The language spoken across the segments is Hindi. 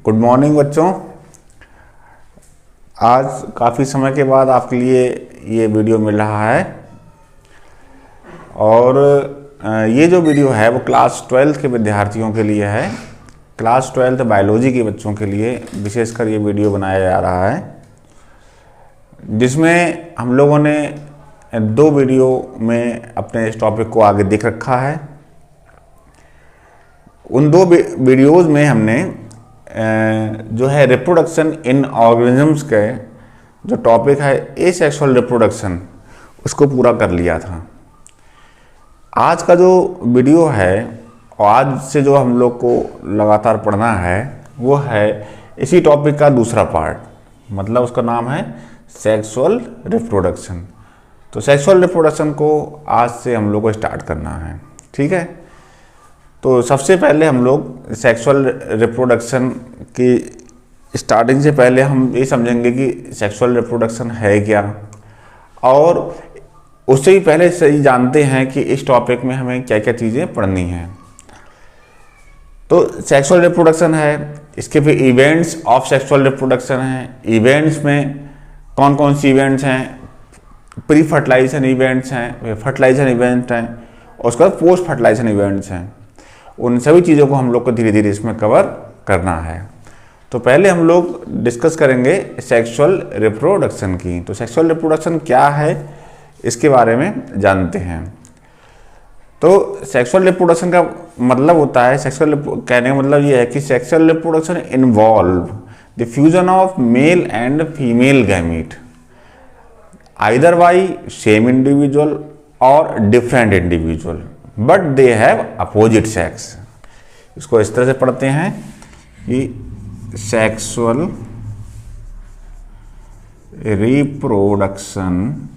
गुड मॉर्निंग बच्चों। आज काफ़ी समय के बाद आपके लिए ये वीडियो मिल रहा है और ये जो वीडियो है वो क्लास 12 के विद्यार्थियों के लिए है। क्लास 12 बायोलॉजी के बच्चों के लिए विशेषकर ये वीडियो बनाया जा रहा है, जिसमें हम लोगों ने 2 वीडियो में अपने इस टॉपिक को आगे देख रखा है। उन 2 वीडियोज़ में हमने जो है रिप्रोडक्शन इन ऑर्गेनिजम्स के जो टॉपिक है एसेक्सुअल रिप्रोडक्शन, उसको पूरा कर लिया था। आज का जो वीडियो है और आज से जो हम लोग को लगातार पढ़ना है वो है इसी टॉपिक का दूसरा पार्ट, मतलब उसका नाम है सेक्सुअल रिप्रोडक्शन। तो सेक्सुअल रिप्रोडक्शन को आज से हम लोग को स्टार्ट करना है, ठीक है। तो सबसे पहले हम लोग सेक्सुअल रिप्रोडक्शन की स्टार्टिंग से पहले हम ये समझेंगे कि सेक्सुअल रिप्रोडक्शन है क्या, और उससे ही पहले से ही जानते हैं कि इस टॉपिक में हमें क्या क्या चीज़ें पढ़नी हैं। तो सेक्सुअल रिप्रोडक्शन है, इसके फिर इवेंट्स ऑफ सेक्सुअल रिप्रोडक्शन हैं। इवेंट्स में कौन कौन सी इवेंट्स हैं? प्री फर्टिलाइजेशन इवेंट्स हैं, फर्टिलाइजेशन इवेंट हैं, और उसके बाद पोस्ट फर्टिलाइजेशन इवेंट्स हैं। उन सभी चीज़ों को हम लोग को धीरे धीरे इसमें कवर करना है। तो पहले हम लोग डिस्कस करेंगे सेक्सुअल रिप्रोडक्शन की। तो सेक्सुअल रिप्रोडक्शन क्या है इसके बारे में जानते हैं। तो सेक्सुअल रिप्रोडक्शन का मतलब होता है, सेक्सुअल कहने का मतलब ये है कि sexual reproduction involve the fusion of male and female gamete either by same individual और different individual but they have opposite sex. इसको इस तरह से पढ़ते हैं कि sexual reproduction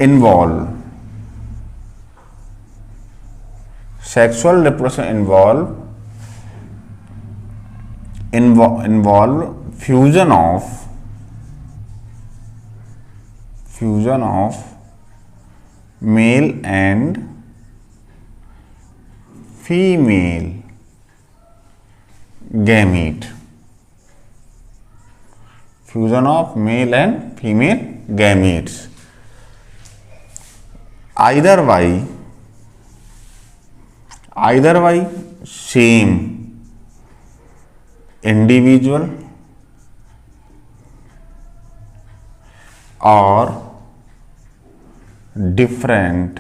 involve fusion of male and female gamete, fusion of male and female gametes either by same individual और different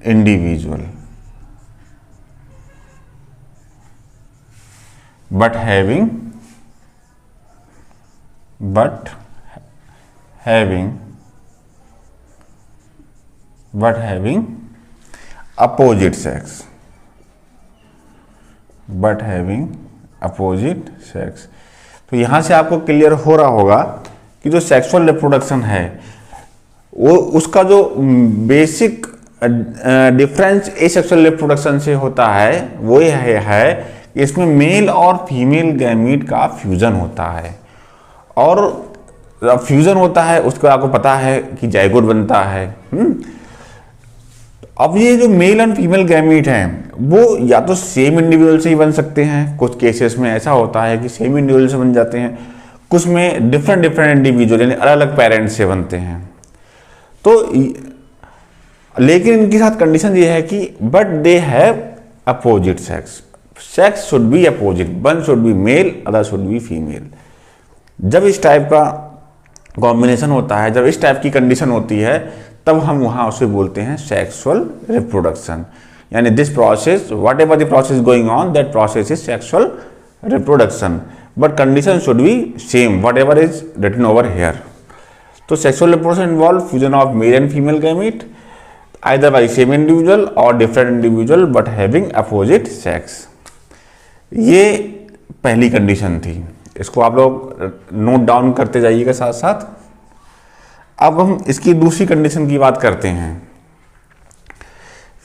individual but having opposite sex, तो यहां से आपको क्लियर हो रहा होगा कि जो सेक्सुअल रिप्रोडक्शन है वो उसका जो बेसिक डिफरेंस एसेक्सुअल रिप्रोडक्शन से होता है वो ये है कि इसमें मेल और फीमेल गैमीट का फ्यूजन होता है, और फ्यूजन होता है उसको आपको पता है कि जाइगोट बनता है। अब ये जो मेल एंड फीमेल गैमीट हैं वो या तो सेम इंडिविजुअल से ही बन सकते हैं, कुछ केसेस में ऐसा होता है कि सेम इंडिविजुअल से बन जाते हैं, कुछ में डिफरेंट इंडिविजुअल यानी अलग अलग पेरेंट्स से बनते हैं। तो लेकिन इनके साथ कंडीशन ये है कि but they have opposite sex should be opposite, one should be male other should be female. जब इस टाइप का कॉम्बिनेशन होता है, जब इस टाइप की कंडीशन होती है, तब हम वहां उसे बोलते हैं सेक्सुअल रिप्रोडक्शन। यानी this process, what ever the process going on, that process is sexual reproduction, but condition should be same whatever is written over here. So sexual reproduction involve fusion of male and female gamete either by same individual or different individual but having opposite sex. ये पहली कंडीशन थी, इसको आप लोग नोट डाउन करते जाइएगा साथ साथ। अब हम इसकी दूसरी कंडीशन की बात करते हैं।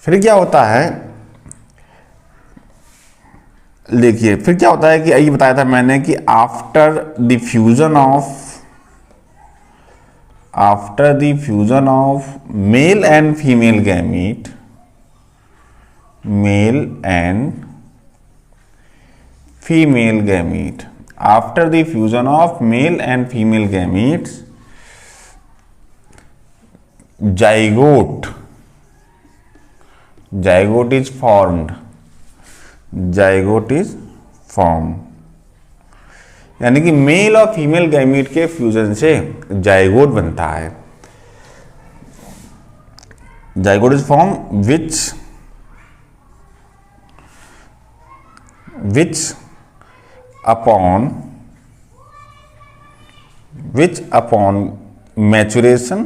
फिर क्या होता है, देखिए फिर क्या होता है कि यही बताया था मैंने कि after the fusion of male and female gamete mail and female gamete. After the fusion of male and female gametes, zygote is formed, zygote is form, यानी कि मेल और फीमेल गैमीट के फ्यूजन से जाइगोट बनता है। Zygote is form which upon maturation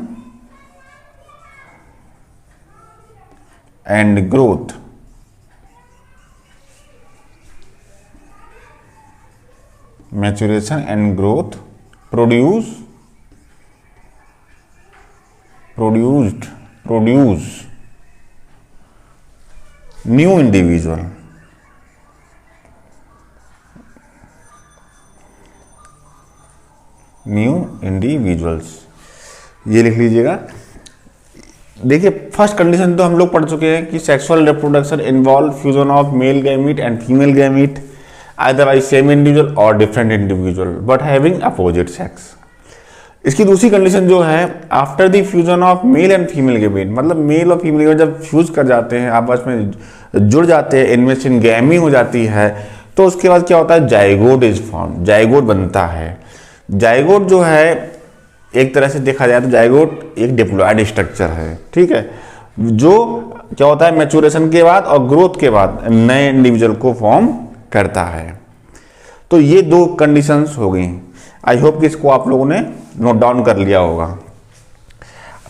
and growth produce new individual। New individuals, ये लिख लीजिएगा। देखिए फर्स्ट कंडीशन तो हम लोग पढ़ चुके हैं कि sexual reproduction involve fusion of male gamete and female gamete either by same individual और different individual but having opposite sex. इसकी दूसरी कंडीशन जो है after the fusion of male and female gamete, मतलब मेल और फीमेल गैमीट जब फ्यूज कर जाते हैं, आपस में जुड़ जाते हैं, इनमें से गैमी हो जाती है, तो उसके बाद क्या होता है, जाइगोट इज फॉर्म, जाइगोट बनता है। जाइगोट जो है एक तरह से देखा जाए तो जाइगोट एक डिप्लॉयड स्ट्रक्चर है, ठीक है, जो क्या होता है मैच्योरेशन के बाद और ग्रोथ के बाद नए इंडिविजुअल को फॉर्म करता है। तो ये दो कंडीशंस हो गई। आई होप कि इसको आप लोगों ने नोट डाउन कर लिया होगा।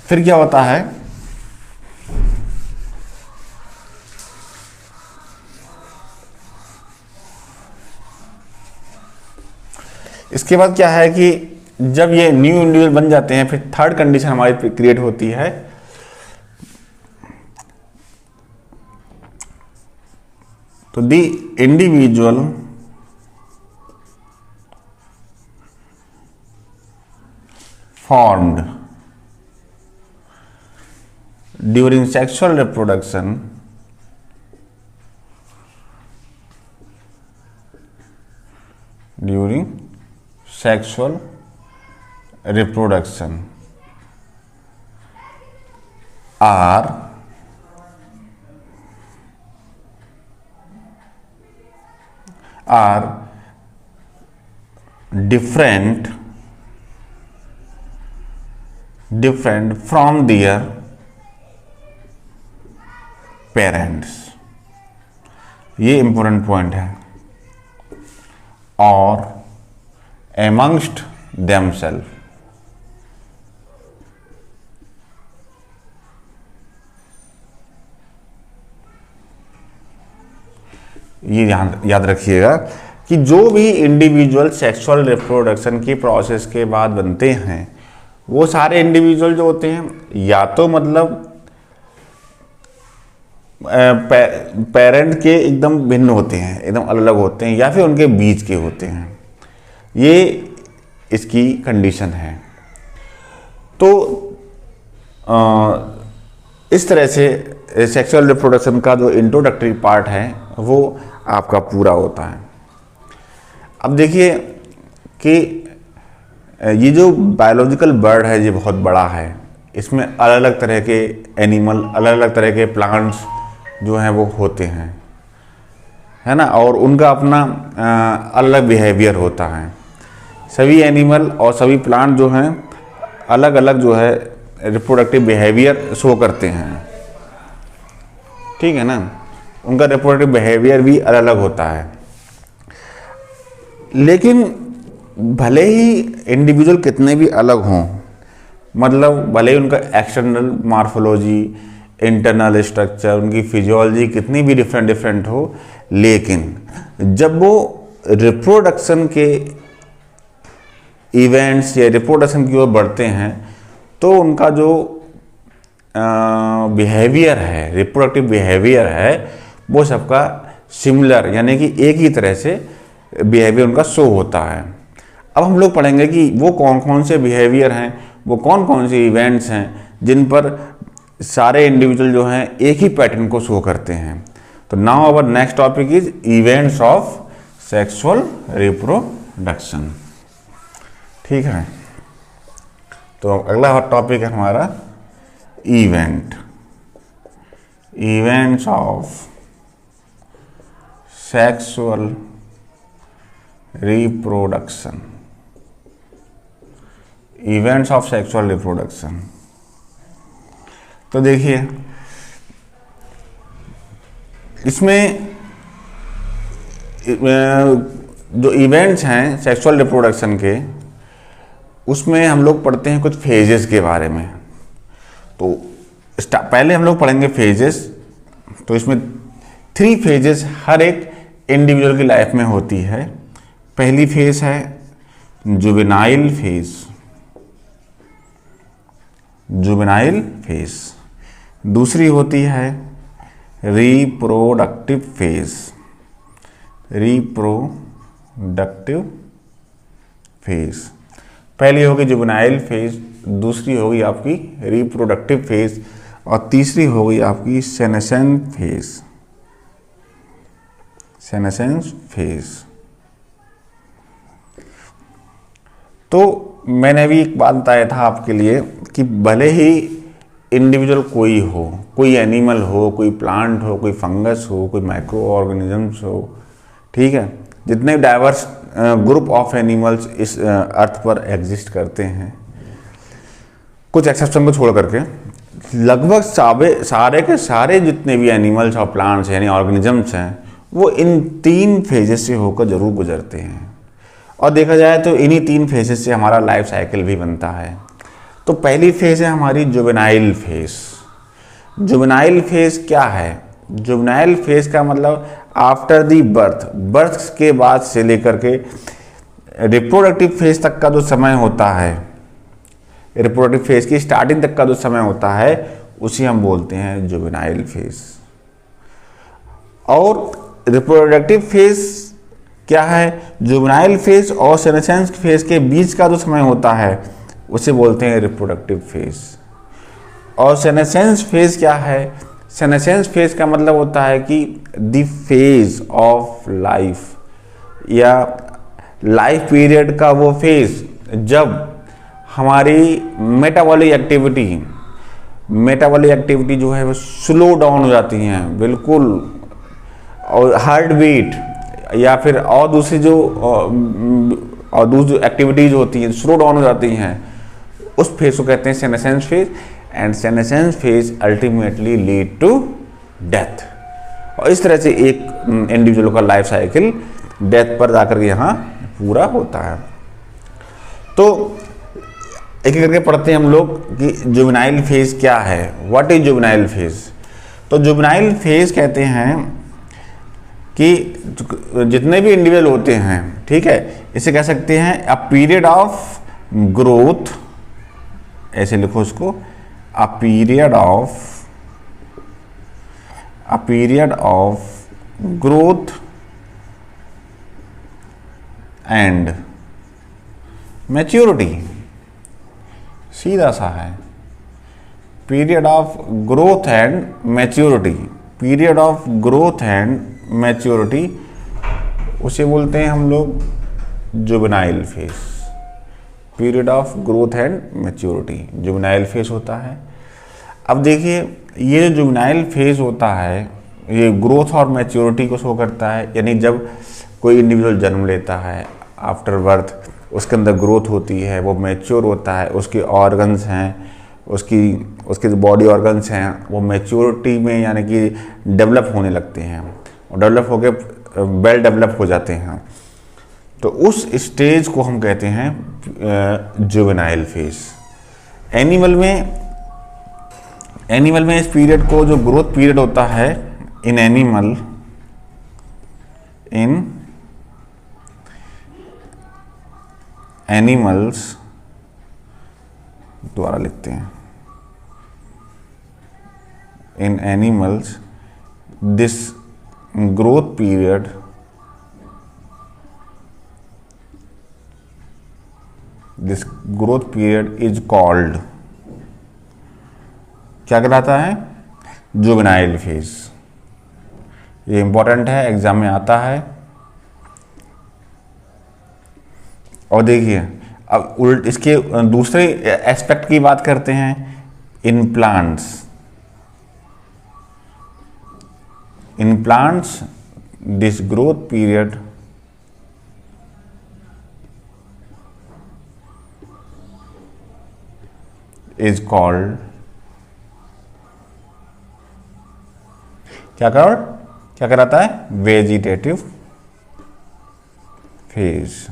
फिर क्या होता है, इसके बाद क्या है कि जब ये न्यू इंडिविजुअल बन जाते हैं, फिर थर्ड कंडीशन हमारी क्रिएट होती है, तो the individual formed during sexual reproduction are different from their parents। ये इंपॉर्टेंट पॉइंट है। और amongst themselves, ये याद रखिएगा कि जो भी इंडिविजुअल सेक्सुअल रिप्रोडक्शन की प्रोसेस के बाद बनते हैं, वो सारे इंडिविजुअल जो होते हैं या तो मतलब पेरेंट के एकदम भिन्न होते हैं, एकदम अलग अलग होते हैं, या फिर उनके बीच के होते हैं। ये इसकी कंडीशन है। तो इस तरह से सेक्सुअल रिप्रोडक्शन का जो इंट्रोडक्टरी पार्ट है वो आपका पूरा होता है। अब देखिए कि ये जो बायोलॉजिकल वर्ल्ड है ये बहुत बड़ा है। इसमें अलग अलग तरह के एनिमल, अलग अलग तरह के प्लांट्स जो हैं वो होते हैं, है ना, और उनका अपना अलग बिहेवियर होता है। सभी एनिमल और सभी प्लांट जो हैं अलग अलग जो है रिप्रोडक्टिव बिहेवियर शो करते हैं, ठीक है ना, उनका रिप्रोडक्टिव बिहेवियर भी अलग अलग होता है। लेकिन भले ही इंडिविजुअल कितने भी अलग हों, मतलब भले ही उनका एक्सटर्नल मॉर्फोलॉजी, इंटरनल स्ट्रक्चर, उनकी फिजियोलॉजी कितनी भी डिफरेंट हो, लेकिन जब वो रिप्रोडक्शन के इवेंट्स या रिप्रोडक्शन की ओर बढ़ते हैं तो उनका जो बिहेवियर है, रिप्रोडक्टिव बिहेवियर है, वो सबका सिमिलर, यानी कि एक ही तरह से बिहेवियर उनका शो होता है। अब हम लोग पढ़ेंगे कि वो कौन कौन से बिहेवियर हैं, वो कौन कौन से इवेंट्स हैं जिन पर सारे इंडिविजुअल जो हैं एक ही पैटर्न को शो करते हैं। तो now our next topic is events of sexual reproduction. ठीक है, तो अगला टॉपिक है हमारा events of sexual reproduction. Events of sexual reproduction, तो देखिए इसमें जो इवेंट्स हैं सेक्सुअल रिप्रोडक्शन के, उसमें हम लोग पढ़ते हैं कुछ फेजेस के बारे में। तो पहले हम लोग पढ़ेंगे फेजेस। तो इसमें 3 फेजेस हर एक इंडिविजुअल की लाइफ में होती है। पहली फेज है जुवेनाइल फेज, दूसरी होती है रिप्रोडक्टिव फेज। पहली होगी जुवेनाइल फेज, दूसरी होगी आपकी रिप्रोडक्टिव फेज, और तीसरी होगी आपकी सेनेसेंस फेज। तो मैंने भी एक बात बताया था आपके लिए कि भले ही इंडिविजुअल कोई एनिमल हो, कोई प्लांट हो, कोई फंगस हो, कोई माइक्रो ऑर्गेनिजम्स हो, ठीक है, जितने डाइवर्स ग्रुप ऑफ एनिमल्स इस अर्थ पर एग्जिस्ट करते हैं, कुछ एक्सेप्शन को छोड़ करके लगभग सारे के सारे जितने भी एनिमल्स और प्लांट्स यानी ऑर्गेनिजम्स हैं, वो इन 3 फेजेस से होकर जरूर गुजरते हैं। और देखा जाए तो इन्हीं 3 फेजेस से हमारा लाइफ साइकिल भी बनता है। तो पहली फेज है हमारी जुवेनाइल फेज। जुवेनाइल फेज क्या है? जुवेनाइल फेज का मतलब आफ्टर दी बर्थ के बाद से लेकर के रिप्रोडक्टिव फेज तक का जो समय होता है, रिप्रोडक्टिव फेज की स्टार्टिंग तक का जो समय होता है, उसी हम बोलते हैं जुवेनाइल फेज। और रिप्रोडक्टिव फेज क्या है? जुवेनाइल फेज और सेनेसेंस फेज के बीच का जो समय होता है, उसे बोलते हैं रिप्रोडक्टिव फेज। और सेनेसेंस फेज क्या है? सेनेसेंस फेज का मतलब होता है कि द फेज ऑफ लाइफ, या लाइफ पीरियड का वो फेज जब हमारी मेटाबॉलिक एक्टिविटी जो है वो स्लो डाउन हो जाती हैं बिल्कुल, और हार्ट बीट या फिर और दूसरी जो एक्टिविटीज होती हैं स्लो डाउन हो जाती हैं, उस फेज को कहते हैं senescence phase. And senescence phase ultimately lead to death. और इस तरह से एक इंडिविजुअल का लाइफ साइकिल डेथ पर जाकर के यहाँ पूरा होता है। तो एक एक करके पढ़ते हैं हम लोग कि जुवेनाइल फेज क्या है। What is juvenile phase? तो जुवेनाइल फेज कहते हैं कि जितने भी इंडिविजुअल होते हैं, ठीक है, इसे कह सकते हैं अ पीरियड ऑफ ग्रोथ, ऐसे लिखो उसको, a period of growth and maturity. सीधा सा है, period of growth and maturity. Period of growth and maturity उसे बोलते हैं हम लोग juvenile phase. Period of growth and maturity juvenile phase होता है। अब देखिए, ये जो जुवेनाइल फेज होता है, ये ग्रोथ और मैच्योरिटी को शो करता है। यानी जब कोई इंडिविजुअल जन्म लेता है, आफ्टर बर्थ उसके अंदर ग्रोथ होती है, वो मैच्योर होता है, उसके ऑर्गन्स हैं, उसके जो बॉडी ऑर्गन्स हैं वो मैच्योरिटी में यानी कि डेवलप होने लगते हैं, और डेवलप होके वेल डेवलप हो जाते हैं। तो उस स्टेज को हम कहते हैं जुवेनाइल फेज। एनिमल में इस पीरियड को, जो ग्रोथ पीरियड होता है इन एनिमल्स, दोबारा लिखते हैं, in animals this growth period is called, क्या कहलाता है? Juvenile phase. ये इंपॉर्टेंट है, एग्जाम में आता है। और देखिए अब उल्ट इसके दूसरे एस्पेक्ट की बात करते हैं। In plants this growth period is called, क्या कहलाता है, वेजिटेटिव फेज।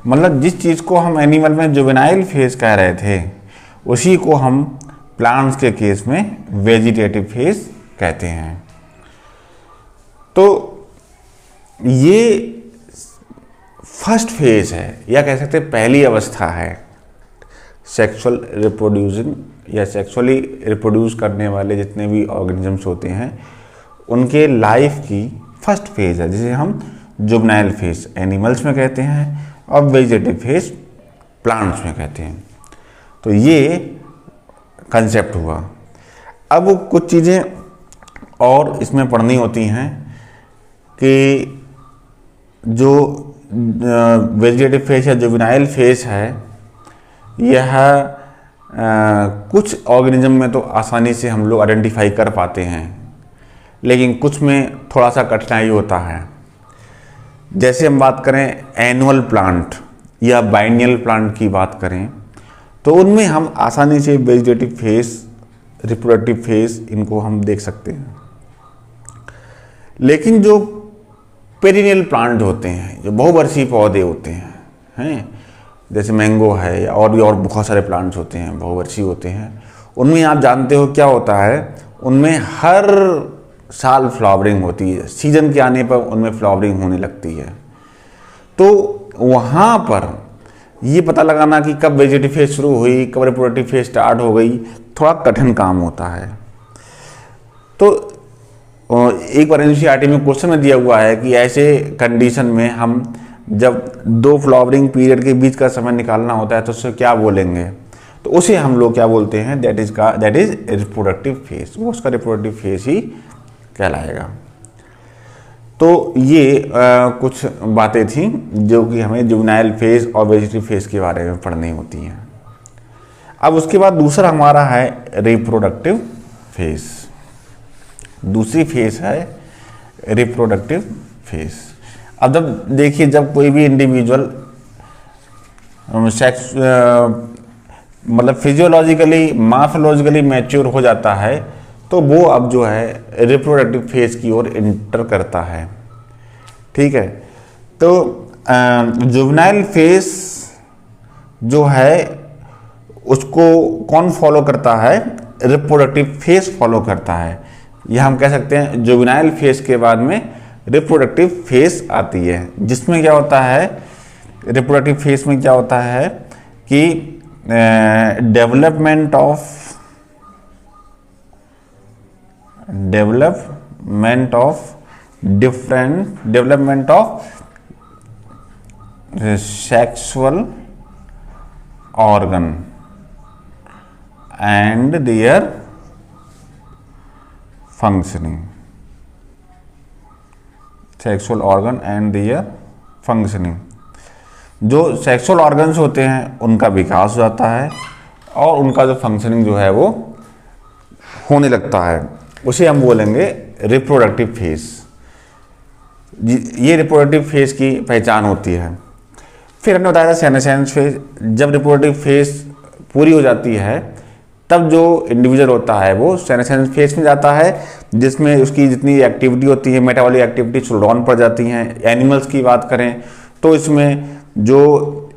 मतलब जिस चीज को हम एनिमल में जुवेनाइल फेज कह रहे थे, उसी को हम प्लांट्स के केस में वेजिटेटिव फेज कहते हैं। तो ये फर्स्ट फेज है, या कह सकते हैं पहली अवस्था है सेक्सुअल रिप्रोड्यूसिंग या सेक्सुअली रिप्रोड्यूस करने वाले जितने भी ऑर्गेनिजम्स होते हैं उनके लाइफ की फर्स्ट फेज है, जिसे हम जुवेनाइल फेज एनिमल्स में कहते हैं और वेजिटेटिव फेज प्लांट्स में कहते हैं। तो ये कंसेप्ट हुआ। अब कुछ चीज़ें और इसमें पढ़नी होती हैं कि जो वेजिटेटिव फेज या जुवेनाइल फेज है, यह कुछ ऑर्गेनिज्म में तो आसानी से हम लोग आइडेंटिफाई कर पाते हैं, लेकिन कुछ में थोड़ा सा कठिनाई होता है। जैसे हम बात करें एनुअल प्लांट या बाइनियल प्लांट की बात करें, तो उनमें हम आसानी से वेजिटेटिव फेज, रिप्रोडक्टिव फेज इनको हम देख सकते हैं। लेकिन जो पेरिनियल प्लांट होते हैं, जो बहुवर्षीय पौधे होते हैं, जैसे मैंगो है और भी और बहुत सारे प्लांट्स होते हैं बहुवर्षीय होते हैं, उनमें आप जानते हो क्या होता है, उनमें हर साल फ्लावरिंग होती है, सीजन के आने पर उनमें फ्लावरिंग होने लगती है। तो वहाँ पर ये पता लगाना कि कब वेजिटेटिव फेज शुरू हुई, कब रिप्रोडक्टिव फेज स्टार्ट हो गई, थोड़ा कठिन काम होता है। तो एक बार एनसीईआरटी में क्वेश्चन में दिया हुआ है कि ऐसे कंडीशन में हम जब दो फ्लावरिंग पीरियड के बीच का समय निकालना होता है तो उससे क्या बोलेंगे, तो उसे हम लोग क्या बोलते हैं, दैट इज रिप्रोडक्टिव फेज, वो उसका रिप्रोडक्टिव फेज ही कहलाएगा। तो ये कुछ बातें थी जो कि हमें जुवेनाइल फेज और वेजिटेटिव फेज के बारे में पढ़नी होती हैं। अब उसके बाद दूसरा हमारा है रिप्रोडक्टिव फेज। दूसरी फेज है रिप्रोडक्टिव फेज। अब जब देखिए, जब कोई भी इंडिविजुअल सेक्स मतलब फिजियोलॉजिकली मॉर्फोलॉजिकली मैच्योर हो जाता है, तो वो अब जो है रिप्रोडक्टिव फेज की ओर इंटर करता है। ठीक है, तो जुवेनाइल फेज जो है उसको कौन फॉलो करता है, रिप्रोडक्टिव फेज फॉलो करता है। यह हम कह सकते हैं जुवेनाइल फेज के बाद में रिप्रोडक्टिव फेज आती है, जिसमें क्या होता है, रिप्रोडक्टिव फेज में क्या होता है कि development of sexual organ and there functioning, sexual organ and there functioning. जो सेक्सुअल ऑर्गन्स होते हैं उनका विकास हो जाता है और उनका जो फंक्शनिंग जो है वो होने लगता है, उसे हम बोलेंगे रिप्रोडक्टिव फेज। ये रिप्रोडक्टिव फेज की पहचान होती है। फिर हमने बताया था सेनेसेंस फेज। जब रिप्रोडक्टिव फेज पूरी हो जाती है तब जो इंडिविजुअल होता है वो सेनेसेंस फेज में जाता है, जिसमें उसकी जितनी एक्टिविटी होती है, मेटाबॉलिक एक्टिविटी स्लो डाउन पर जाती हैं। एनिमल्स की बात करें तो इसमें जो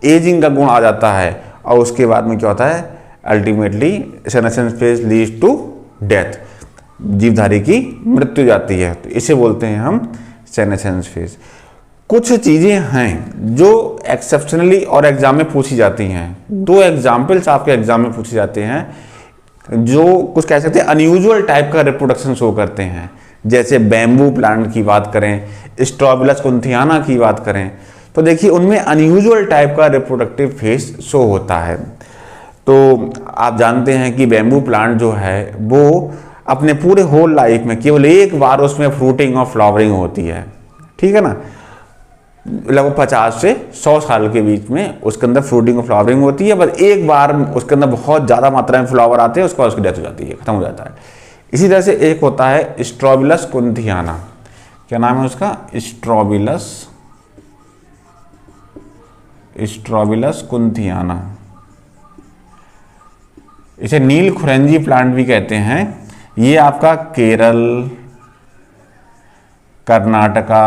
एजिंग का गुण आ जाता है और उसके बाद में क्या होता है, ultimately senescence phase leads to death, जीवधारी की मृत्यु जाती है। तो इसे बोलते हैं हम सेनेसेंस फेज। कुछ चीज़ें हैं जो एक्सेप्शनली और एग्जाम में पूछी जाती हैं। दो एग्जाम्पल्स आपके एग्जाम में पूछे जाते हैं जो कुछ कह सकते हैं अनयूजुअल टाइप का रिप्रोडक्शन शो करते हैं। जैसे बैम्बू प्लांट की बात करें, स्ट्रॉबिलस कुंथियाना की बात करें, तो देखिए उनमें अनयूजुअल टाइप का रिप्रोडक्टिव फेज शो होता है। तो आप जानते हैं कि बैम्बू प्लांट जो है वो अपने पूरे होल लाइफ में केवल एक बार उसमें फ्रूटिंग और फ्लावरिंग होती है, ठीक है ना। लगभग 50 से 100 साल के बीच में उसके अंदर फ्रूटिंग और फ्लावरिंग होती है, पर एक बार उसके अंदर बहुत ज़्यादा मात्रा में फ्लावर आते हैं, उसके बाद उसकी डेथ हो जाती है, खत्म हो जाता है। इसी तरह से एक होता है स्ट्रोबिलस कुंथियाना, क्या नाम है उसका, स्ट्रोबिलस कुंथियाना। इसे नील खुरंजी प्लांट भी कहते हैं। ये आपका केरल, कर्नाटका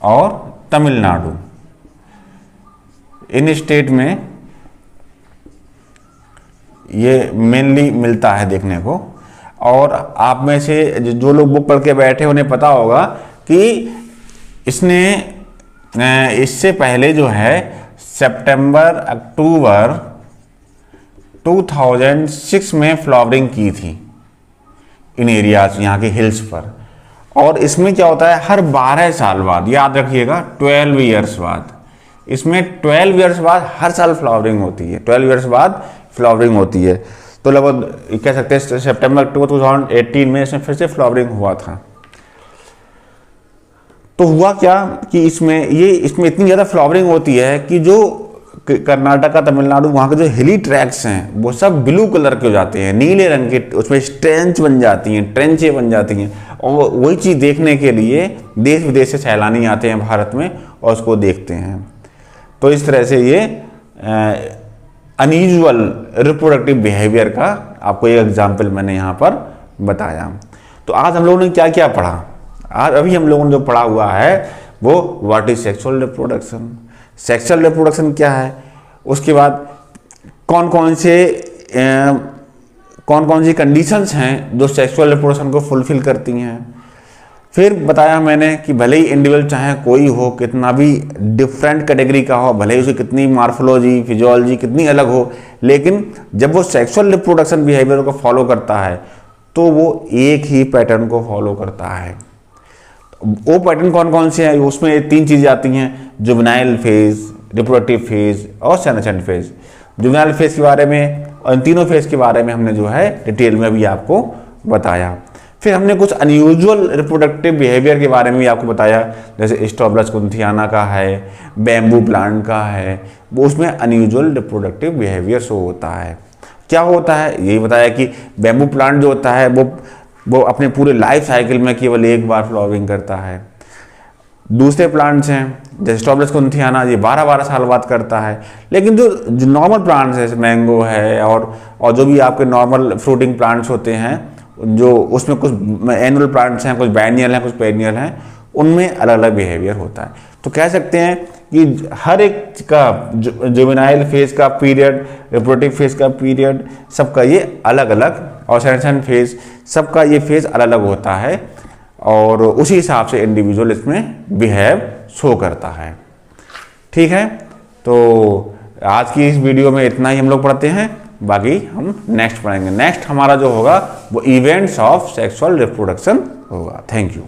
और तमिलनाडु, इन स्टेट में ये मेनली मिलता है देखने को। और आप में से जो लोग बुक पढ़ के बैठे उन्हें पता होगा कि इससे पहले जो है सितंबर अक्टूबर 2006 में फ्लावरिंग की थी इन एरियाज, यहाँ के हिल्स पर। और इसमें क्या होता है, हर 12 साल बाद, याद रखिएगा 12 ईयर्स बाद, इसमें 12 ईयर्स बाद हर साल फ्लावरिंग होती है, 12 ईयर्स बाद फ्लावरिंग होती है। तो लगभग कह सकते हैं सितंबर 2018 में इसमें फिर से फ्लावरिंग हुआ था। तो हुआ क्या कि इसमें इतनी ज़्यादा फ्लावरिंग होती है कि जो कर्नाटका, तमिलनाडु, वहाँ के जो हिली ट्रैक्स हैं वो सब ब्लू कलर के हो जाते हैं, नीले रंग के, उसमें ट्रेंच बन जाती हैं, ट्रेंचें बन जाती हैं। और वही चीज़ देखने के लिए देश विदेश से सैलानी आते हैं भारत में और उसको देखते हैं। तो इस तरह से ये अनयूजुअल रिप्रोडक्टिव बिहेवियर का आपको एक एग्जाम्पल मैंने यहाँ पर बताया। तो आज हम लोगों ने क्या क्या पढ़ा, आज अभी हम लोगों ने जो पढ़ा हुआ है वो what is sexual reproduction, sexual reproduction क्या है, उसके बाद कौन कौन सी कंडीशंस हैं जो सेक्सुअल रिप्रोडक्शन को फुलफिल करती हैं। फिर बताया मैंने कि भले ही इंडिविजुअल चाहे कोई हो, कितना भी डिफरेंट कैटेगरी का हो, भले ही उसे कितनी मॉर्फोलॉजी, फिजियोलॉजी कितनी अलग हो, लेकिन जब वो सेक्सुअल रिप्रोडक्शन बिहेवियर को फॉलो करता है तो वो एक ही पैटर्न को फॉलो करता है। वो पैटर्न कौन कौन से हैं, उसमें 3 चीज़ें आती हैं, जुवेनाइल फेज, रिप्रोडक्टिव फेज और सेनेसेंट फेज। जुवेनाइल फेज के बारे में और इन तीनों फेज के बारे में हमने जो है डिटेल में भी आपको बताया। फिर हमने कुछ अनयूजुअल रिप्रोडक्टिव बिहेवियर के बारे में भी आपको बताया, जैसे स्ट्रोबिलस कुंथियाना का है, बैम्बू प्लांट का है, वो उसमें अनयूजुअल रिप्रोडक्टिव बिहेवियर शो होता है। क्या होता है यही बताया कि बैम्बू प्लांट जो होता है वो अपने पूरे लाइफ साइकिल में केवल एक बार फ्लावरिंग करता है। दूसरे प्लांट्स हैं जैसे स्ट्रोबिलस कुंथियाना, ये 12-12 साल बाद करता है। लेकिन जो नॉर्मल प्लांट्स है, जैसे मैंगो है और जो भी आपके नॉर्मल फ्रूटिंग प्लांट्स होते हैं, जो उसमें कुछ एनुअल प्लांट्स हैं, कुछ बाइनियल हैं, कुछ पेरिनियल हैं, उनमें अलग अलग बिहेवियर होता है। तो कह सकते हैं कि हर एक का जुवेनाइल फेज का पीरियड, रिप्रोडक्टिव फेज का पीरियड, सबका ये अलग अलग, और सेनेसेंट फेज, सबका ये फेज अलग अलग होता है और उसी हिसाब से इंडिविजुअल इसमें बिहेव शो करता है। ठीक है, तो आज की इस वीडियो में इतना ही हम लोग पढ़ते हैं, बाकी हम नेक्स्ट पढ़ेंगे। नेक्स्ट हमारा जो होगा वो इवेंट्स ऑफ सेक्सुअल रिप्रोडक्शन होगा। Thank you.